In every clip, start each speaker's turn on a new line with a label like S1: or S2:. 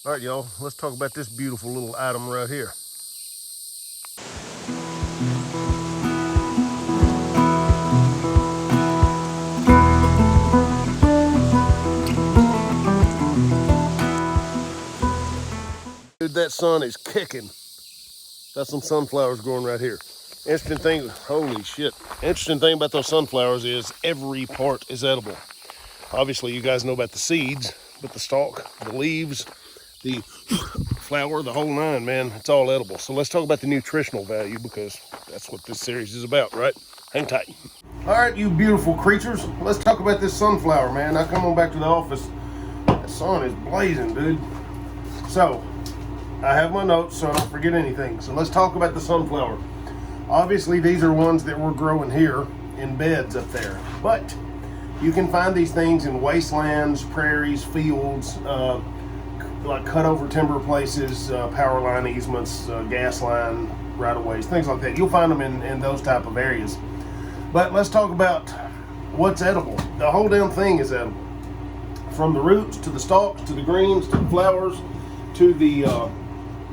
S1: All right, y'all, let's talk about this beautiful little item right here. Dude, that sun is kicking. Got some sunflowers growing right here. Interesting thing, holy shit. Interesting thing about those sunflowers is every part is edible. Obviously, you guys know about the seeds, but the stalk, the leaves, the flower, the whole nine, man, it's all edible. So let's talk about the nutritional value, because that's what this series is about, right? Hang tight. All right, you beautiful creatures, let's talk about this sunflower, man. Now come on back to the office. The sun is blazing, dude. So, I have my notes so I don't forget anything. So let's talk about the sunflower. Obviously, these are ones that we're growing here in beds up there. But you can find these things in wastelands, prairies, fields, like cut over timber places, power line easements, gas line right-of-ways, things like that. You'll find them in those type of areas. But let's talk about what's edible. The whole damn thing is edible. From the roots to the stalks to the greens to the flowers to the,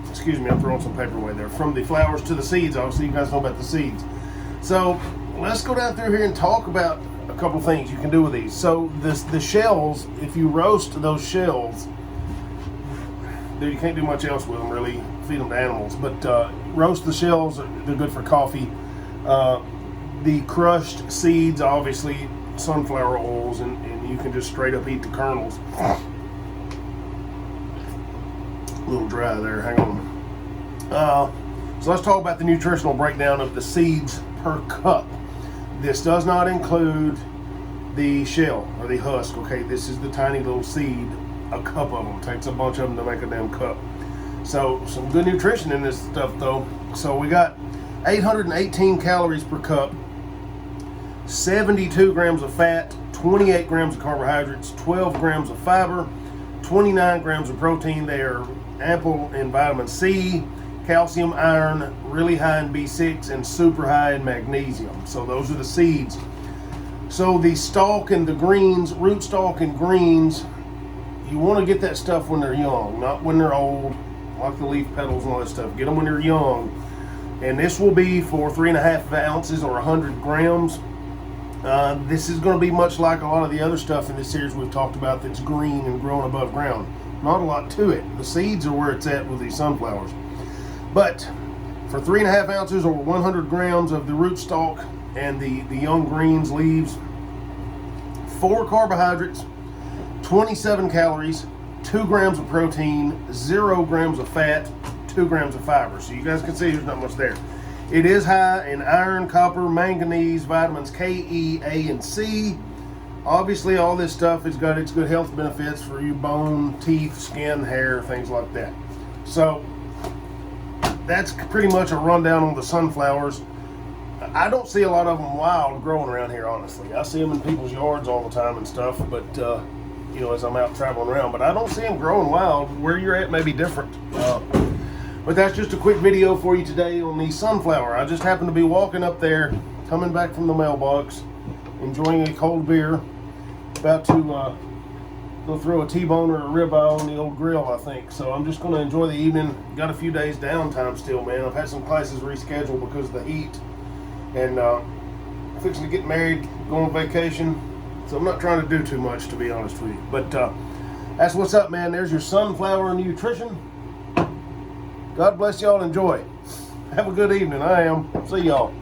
S1: excuse me, I'm throwing some paper away there. From the flowers to the seeds, obviously you guys know about the seeds. So let's go down through here and talk about a couple things you can do with these. So the shells, if you roast those shells, you can't do much else with them really, feed them to animals, but roast the shells, they're good for coffee. The crushed seeds, obviously sunflower oils, and you can just straight up eat the kernels. A little dry there, hang on. So let's talk about the nutritional breakdown of the seeds per cup. This does not include the shell or the husk, okay? This is the tiny little seed. A cup of them. Takes a bunch of them to make a damn cup. So some good nutrition in this stuff though. So we got 818 calories per cup, 72 grams of fat, 28 grams of carbohydrates, 12 grams of fiber, 29 grams of protein. They are ample in vitamin C, calcium, iron, really high in B6, and super high in magnesium. So those are the seeds. So the stalk and the greens, root stalk and greens, you want to get that stuff when they're young, not when they're old, like the leaf petals and all that stuff. Get them when they're young. And this will be for 3.5 ounces or 100 grams. This is going to be much like a lot of the other stuff in this series we've talked about that's green and growing above ground. Not a lot to it. The seeds are where it's at with these sunflowers. But for 3.5 ounces or 100 grams of the root stalk and the young greens, leaves, 4 carbohydrates, 27 calories, 2 grams of protein, 0 grams of fat, 2 grams of fiber. So you guys can see there's not much there. It is high in iron, copper, manganese, vitamins K, E, A, and C. Obviously all this stuff has got its good health benefits for your bone, teeth, skin, hair, things like that. So that's pretty much a rundown on the sunflowers. I don't see a lot of them wild growing around here, honestly. I see them in people's yards all the time and stuff, but you know, as I'm out traveling around, but I don't see them growing wild. Where you're at may be different. But that's just a quick video for you today on the sunflower. I just happened to be walking up there, coming back from the mailbox, enjoying a cold beer, about to go throw a T-bone or a ribeye on the old grill, I think. So I'm just going to enjoy the evening. Got a few days downtime still, man. I've had some classes rescheduled because of the heat, and fixing to get married, go on vacation. So I'm not trying to do too much, to be honest with you. But that's what's up, man. There's your sunflower nutrition. God bless y'all. Enjoy. Have a good evening. I am. See y'all.